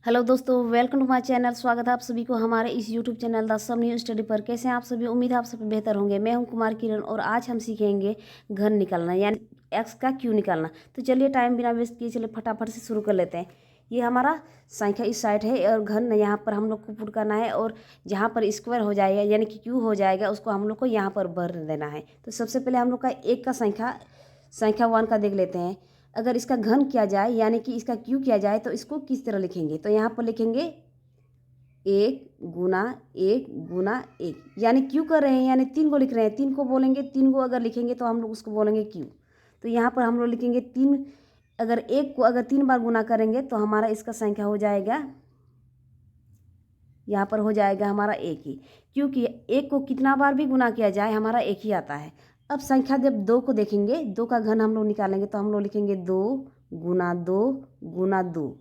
Hello दोस्तों, welcome to my channel. स्वागत है आप सभी को हमारे इस YouTube channel The Sum New Study पर। कैसे हैं आप सभी? उम्मीद है आप सभी बेहतर होंगे। मैं हूं कुमार किरण और आज हम सीखेंगे घन निकालना यानी एक्स का क्यू निकालना। तो चलिए टाइम बिना वेस्ट किए चलिए फटाफट से शुरू कर लेते हैं। ये हमारा संख्या इस साइड है और घन यहाँ पर हम लोग को पुट करना है और जहाँ पर स्क्वायर हो जाएगा यानी कि क्यू हो जाएगा उसको हम लोग को यहाँ पर भर देना है। तो सबसे पहले हम लोग का एक का संख्या 1 का देख लेते हैं। अगर इसका घन किया जाए यानी कि इसका क्यू किया जाए तो इसको किस तरह लिखेंगे? तो यहाँ पर लिखेंगे 1 गुना 1 यानी क्यू कर रहे हैं यानी 3 को लिख रहे हैं। 3 को बोलेंगे, 3 को अगर लिखेंगे तो हम लोग उसको बोलेंगे क्यू। तो यहाँ पर हम लोग लिखेंगे 3। अगर 1 को अगर 3 बार गुना करेंगे तो हमारा इसका संख्या हो जाएगा, यहाँ पर हो जाएगा हमारा 1 ही, क्योंकि 1 को कितना बार भी गुना किया जाए हमारा 1 ही आता है। अब संख्या जब 2 को देखेंगे, 2 का घन हम लोग निकालेंगे तो हम लोग लिखेंगे 2 गुना 2 गुना 2।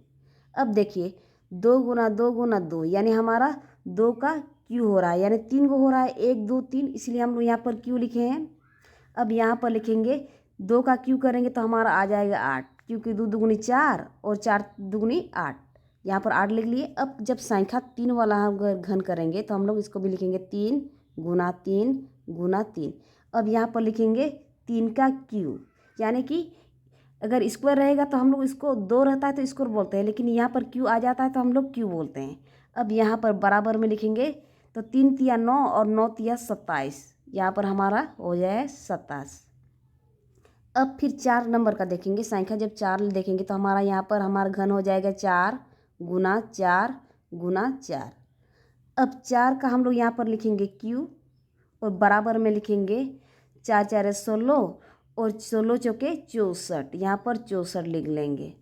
अब देखिए 2 गुना 2 गुना 2 यानी हमारा 2 का क्यू हो रहा है यानी 3 को हो रहा है, 1 2 3, इसलिए हम लोग यहाँ पर क्यू लिखे हैं। अब यहाँ पर लिखेंगे 2 का क्यू करेंगे तो हमारा आ जाएगा 8, क्योंकि 2 दुगुनी 4 और 4 दुगुनी 8, यहाँ पर 8 लिख लिए। अब जब संख्या 3 वाला हम घन करेंगे तो हम लोग इसको भी लिखेंगे 3 गुना 3 गुना 3। अब यहाँ पर लिखेंगे 3 का क्यू, यानी कि अगर स्क्वायर रहेगा तो हम लोग इसको 2 रहता है तो स्क्वायर बोलते हैं, लेकिन यहाँ पर क्यू आ जाता है तो हम लोग क्यू बोलते हैं। अब यहाँ पर बराबर में लिखेंगे तो 3 तिया 9 और 9 तिया 27, यहाँ पर हमारा हो जाए 27। अब फिर 4 नंबर का देखेंगे संख्या, जब 4 देखेंगे तो हमारा यहाँ पर हमारा घन हो जाएगा 4 गुना 4 गुना 4। अब 4 का हम लोग यहाँ पर लिखेंगे क्यू और बराबर में लिखेंगे 4 4 16 और 16 चौके 64, यहाँ पर 64 लिख लेंगे।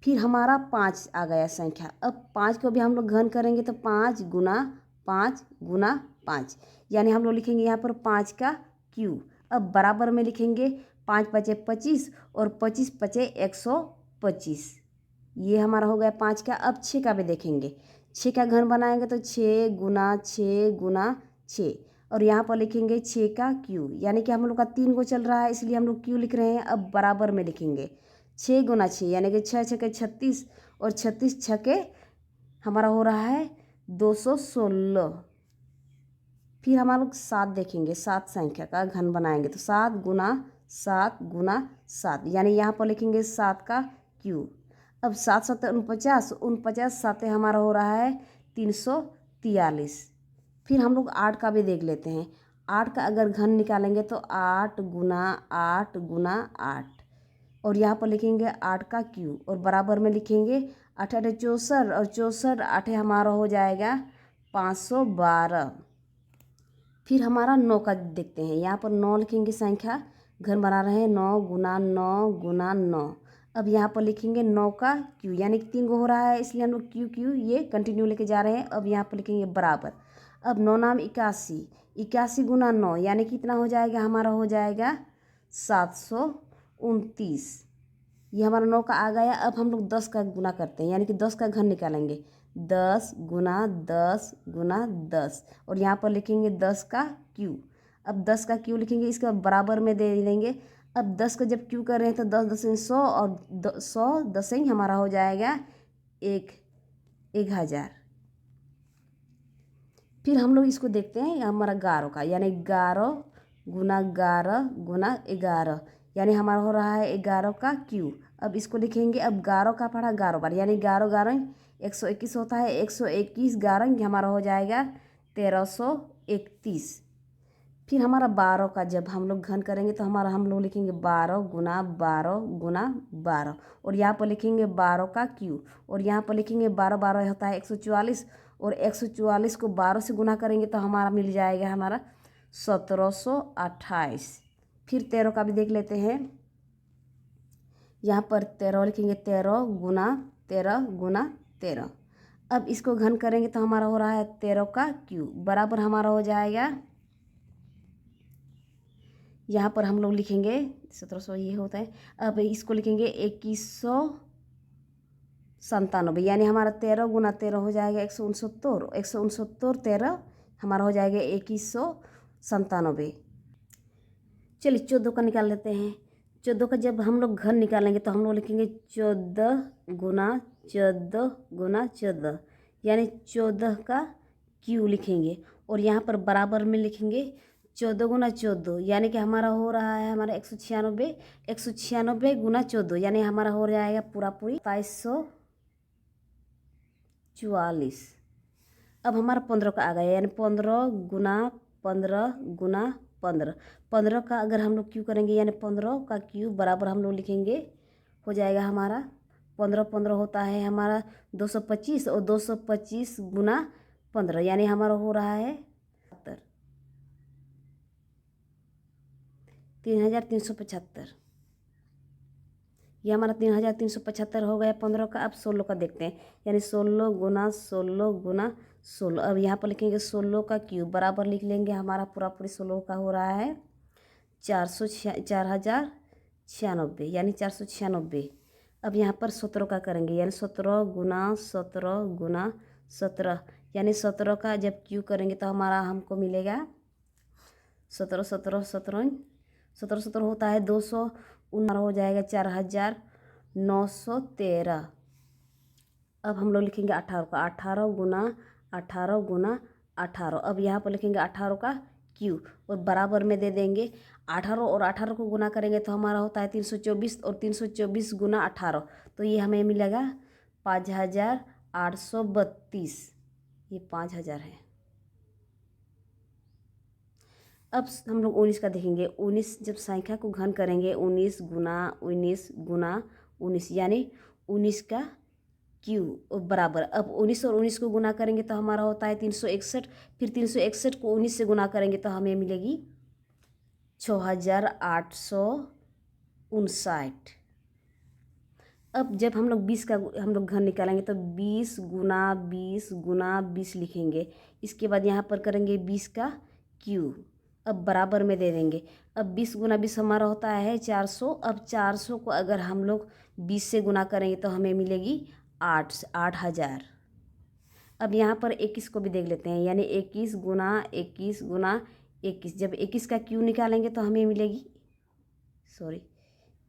फिर हमारा 5 आ गया संख्या। अब 5 को भी हम लोग घन करेंगे तो 5 गुना 5 गुना 5 यानी हम लोग लिखेंगे यहाँ पर 5 का क्यू। अब बराबर में लिखेंगे 5 पचे 25 और 25 पचे 125, ये हमारा हो गया 5 का। अब 6 का भी देखेंगे, 6 का घन बनाएंगे तो 6 गुना 6 गुना 6 और यहाँ पर लिखेंगे 6 का क्यू, यानी कि हम लोग का 3 को चल रहा है इसलिए हम लोग क्यू लिख रहे हैं। अब बराबर में लिखेंगे 6 गुना 6 यानी कि 6 छके 36 और 36 छके हमारा हो रहा है 216। फिर हम लोग 7 देखेंगे, 7 संख्या का घन बनाएंगे तो 7 गुना 7 यानी यहाँ पर लिखेंगे 7 का क्यू। अब 7 7 49, 49 7 हमारा हो रहा है 343। फिर हम लोग 8 का भी देख लेते हैं। 8 का अगर घन निकालेंगे तो 8 गुना 8 गुना 8 और यहाँ पर लिखेंगे 8 का क्यू और बराबर में लिखेंगे 8 8 64 और 64 8 हमारा हो जाएगा 512। फिर हमारा 9 का देखते हैं, यहाँ पर 9 लिखेंगे संख्या, घन बना रहे हैं 9 गुना 9 गुना 9। अब यहाँ पर लिखेंगे 9 का क्यू, यानी कि 3 को हो रहा है इसलिए हम लोग क्यू क्यू ये कंटिन्यू लेके जा रहे हैं। अब यहाँ पर लिखेंगे बराबर। अब 9 नाम 81, 81 गुना 9 यानी कि कितना हो जाएगा? हमारा हो जाएगा 729, ये हमारा 9 का आ गया। अब हम लोग 10 का गुना करते हैं यानी कि 10 का घन निकालेंगे, 10 गुना 10 गुना 10 और यहाँ पर लिखेंगे 10 का क्यू। अब 10 का क्यू लिखेंगे, इसका बराबर में दे देंगे। अब 10 का जब क्यू कर रहे हैं तो 10 10 100 और 100 10 हमारा हो जाएगा 1000। फिर हम लोग इसको देखते हैं हमारा 11 का, यानी 11 गुना 11 गुना 11 यानी हमारा हो रहा है 11 का क्यू। अब इसको लिखेंगे, अब 11 का पढ़ा 11 बार यानी 11 11 121 होता है, 121 11 हमारा हो जाएगा 1331। फिर हमारा 12 का जब हम लोग घन करेंगे तो हमारा हम लोग लिखेंगे 12 गुना 12 गुना 12 और यहाँ पर लिखेंगे 12 का क्यू और यहाँ पर लिखेंगे 12 12 होता है 144 और 144 को 12 से गुना करेंगे तो हमारा मिल जाएगा हमारा 1728। फिर 13 का भी देख लेते हैं, यहाँ पर 13 लिखेंगे 13 गुना 13 गुना 13। अब इसको घन करेंगे तो हमारा हो रहा है 13 का क्यू बराबर हमारा हो जाएगा, यहाँ पर हम लोग लिखेंगे 1700 ये होता है। अब इसको लिखेंगे 2197 यानी हमारा 13 गुना 13 हो जाएगा 169, 169 13 हमारा हो जाएगा 2197। चलिए 14 का निकाल लेते हैं। 14 का जब हम लोग घन निकालेंगे तो हम लोग लिखेंगे 14 गुना 14 गुना 14 यानी 14 का क्यू लिखेंगे और यहाँ पर बराबर में लिखेंगे 14 गुना 14 यानी कि हमारा हो रहा है हमारा 196 196 गुना 14 यानी हमारा हो जाएगा पूरा पूरी 2744। अब हमारा 15 का आ गया यानी 15 गुना 15 गुना 15 15 का अगर हम लोग क्यू करेंगे यानी 15 का क्यू बराबर हम लोग लिखेंगे हो जाएगा हमारा 15 15 होता है हमारा 225 और 225 गुना 15 यानी हमारा हो रहा है 3375। ये हमारा 3375 हो गया 15 का। अब 16 का देखते हैं यानी 16 गुना 16 गुना 16। अब यहाँ पर लिखेंगे 16 का क्यूब बराबर लिख लेंगे हमारा पूरा पूरी 16 का हो रहा है 4096 यानी 496। अब यहाँ पर 17 का करेंगे यानी 17 गुना 17 गुना 17 यानी 17 का जब क्यू करेंगे तो हमारा हमको मिलेगा 17 17 17 17 17 होता है 200 हो जाएगा 4913। अब हम लोग लिखेंगे 18 का 18 गुना 18 गुना 18। अब यहाँ पर लिखेंगे 18 का क्यू और बराबर में दे देंगे 18 और 18 को गुना करेंगे तो हमारा होता है 324 और 324 गुना 18 तो ये हमें मिलेगा 5832। ये 5000 है। अब हम लोग 19 का देखेंगे 19 जब संख्या को घन करेंगे 19 गुना 19 गुना 19 यानी 19 का क्यू बराबर। अब 19 और 19 को गुना करेंगे तो हमारा होता है 361 फिर 361 को 19 से गुना करेंगे तो हमें मिलेगी 6859। अब जब हम लोग 20 का हम लोग घन निकालेंगे तो 20 गुना 20 गुना 20 लिखेंगे। इसके बाद यहाँ पर करेंगे 20 का क्यू अब बराबर में दे देंगे। अब 20 गुना 20 हमारा होता है 400। अब 400 को अगर हम लोग 20 से गुना करेंगे तो हमें मिलेगी 8000। अब यहाँ पर 21 को भी देख लेते हैं यानी 21 गुना 21 गुना 21। जब 21 का क्यू निकालेंगे तो हमें मिलेगी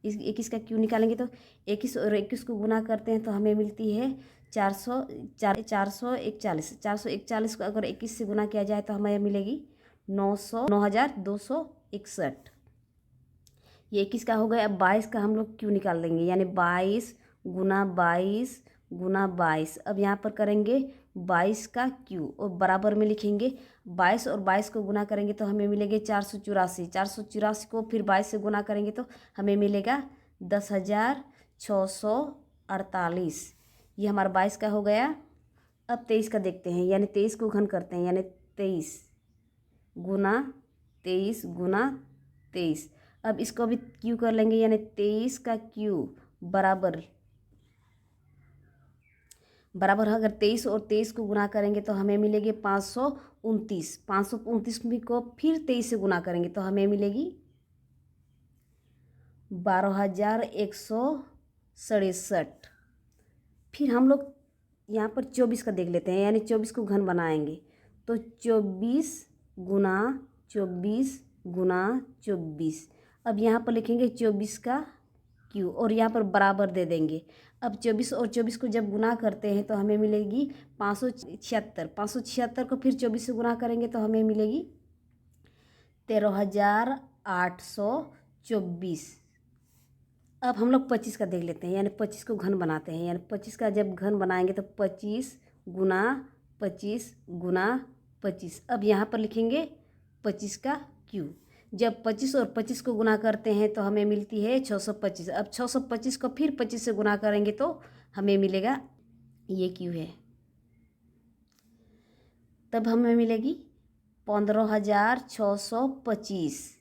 इस 21 का क्यू निकालेंगे तो 21 और 21 को गुना करते हैं तो हमें मिलती है 441। 441 को अगर 21 से गुना किया जाए तो हमें मिलेगी 9261। ये 21 का हो गया। अब 22 का हम लोग क्यों निकाल देंगे यानी 22 गुना 22 गुना 22। अब यहाँ पर करेंगे 22 का क्यू और बराबर में लिखेंगे 22 और 22 को गुना करेंगे तो हमें मिलेंगे 484। 484 को फिर 22 से गुना करेंगे तो हमें मिलेगा 10648। ये हमारा 22 का हो गया। अब 23 का देखते हैं यानी 23 को घन करते हैं यानी 23 गुना 23 गुना 23। अब इसको भी क्यू कर लेंगे यानी 23 का क्यू बराबर अगर 23 और 23 को गुना करेंगे तो हमें मिलेगी 529। 529 को फिर 23 से गुना करेंगे तो हमें मिलेगी 12167। फिर हम लोग यहाँ पर 24 का देख लेते हैं यानी 24 को घन बनाएंगे तो 24 गुना 24 गुना 24। अब यहाँ पर लिखेंगे 24 का क्यू और यहाँ पर बराबर दे देंगे। अब 24 और 24 को जब गुना करते हैं तो हमें मिलेगी 576। 576 को फिर 24 से गुना करेंगे तो हमें मिलेगी 13824। अब हम लोग 25 का देख लेते हैं यानी 25 को घन बनाते हैं यानी 25 का जब घन बनाएंगे तो 25 गुना 25 गुना 25। अब यहाँ पर लिखेंगे 25 का क्यू। जब 25 और 25 को गुना करते हैं तो हमें मिलती है 625। अब 625 को फिर 25 से गुना करेंगे तो हमें मिलेगा ये क्यू है। तब हमें मिलेगी 15625।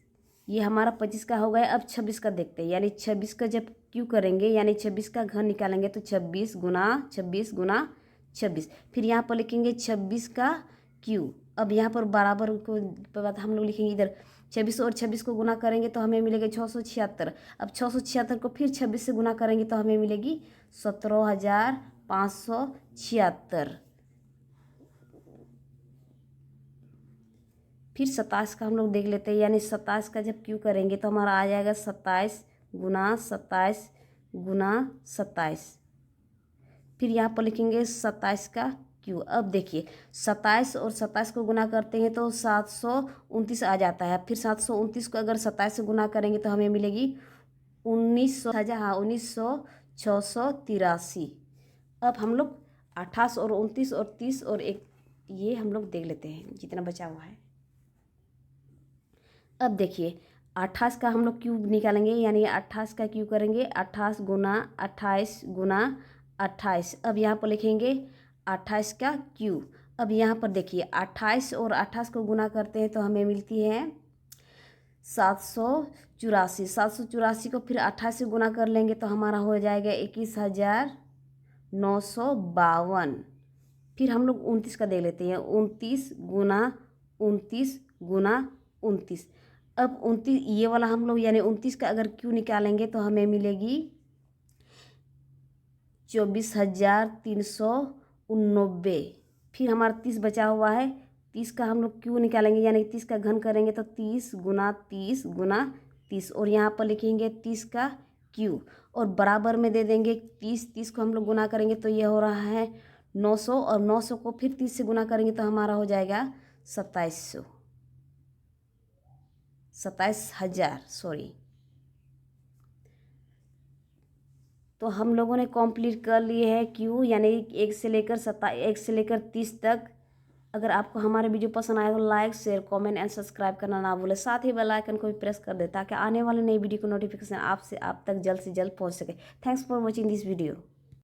ये हमारा 25 का हो गया। अब 26 का देखते हैं यानी 26 का जब क्यू करेंगे यानी 26 का घन निकालेंगे तो 26 गुना 26 गुना 26। फिर यहाँ पर लिखेंगे 26 का क्यू। अब यहाँ पर बराबर को बात हम लोग लिखेंगे इधर 26 और 26 को गुना करेंगे तो हमें मिलेगा 676। अब 676 को फिर 26 से गुना करेंगे तो हमें मिलेगी 17576। फिर 27 का हम लोग देख लेते हैं यानी 27 का जब क्यू करेंगे तो हमारा आ जाएगा 27 गुना 27 गुना 27। फिर यहाँ पर लिखेंगे 27 का क्यू। अब देखिए 27 और 27 को गुना करते हैं तो 729 आ जाता है। फिर 729 को अगर 27 से गुना करेंगे तो हमें मिलेगी 1900, हाँ 19,683। अब हम लोग 28 और 29 और 30 और एक ये हम लोग देख लेते हैं जितना बचा हुआ है। अब देखिए 28 का हम लोग क्यूब निकालेंगे, यानी 28 का क्यूब करेंगे 28 गुना 28 गुना 28। अब यहाँ पर लिखेंगे 28 का क्यूब। अब यहाँ पर देखिए 28 और 28 को गुना करते हैं तो हमें मिलती है 784। 784 को फिर 28 से गुना कर लेंगे तो हमारा हो जाएगा 21,952। फिर हम लोग 29 का दे लेते हैं, 29 गुना 29 गुना 29। अब 29 ये वाला हम लोग यानी 29 का अगर क्यू निकालेंगे तो हमें मिलेगी 24,389। फिर हमारा 30 बचा हुआ है, 30 का हम लोग क्यू निकालेंगे यानी 30 का घन करेंगे तो 30 गुना 30 गुना 30 और यहाँ पर लिखेंगे 30 का क्यू और बराबर में दे देंगे 30 को हम लोग गुना करेंगे तो ये हो रहा है 900 और 900 को फिर 30 से गुना करेंगे तो हमारा हो जाएगा 2700, 27,000 सॉरी। तो हम लोगों ने कंप्लीट कर लिए है क्यू यानी 1 से लेकर 30 तक। अगर आपको हमारे वीडियो पसंद आए तो like share comment and subscribe करना ना भूलें। साथ ही बेल आइकन को भी प्रेस कर दें ताकि आने वाले नई वीडियो को नोटिफिकेशन आप तक जल्द से जल्द पहुंच सके। Thanks for watching this video.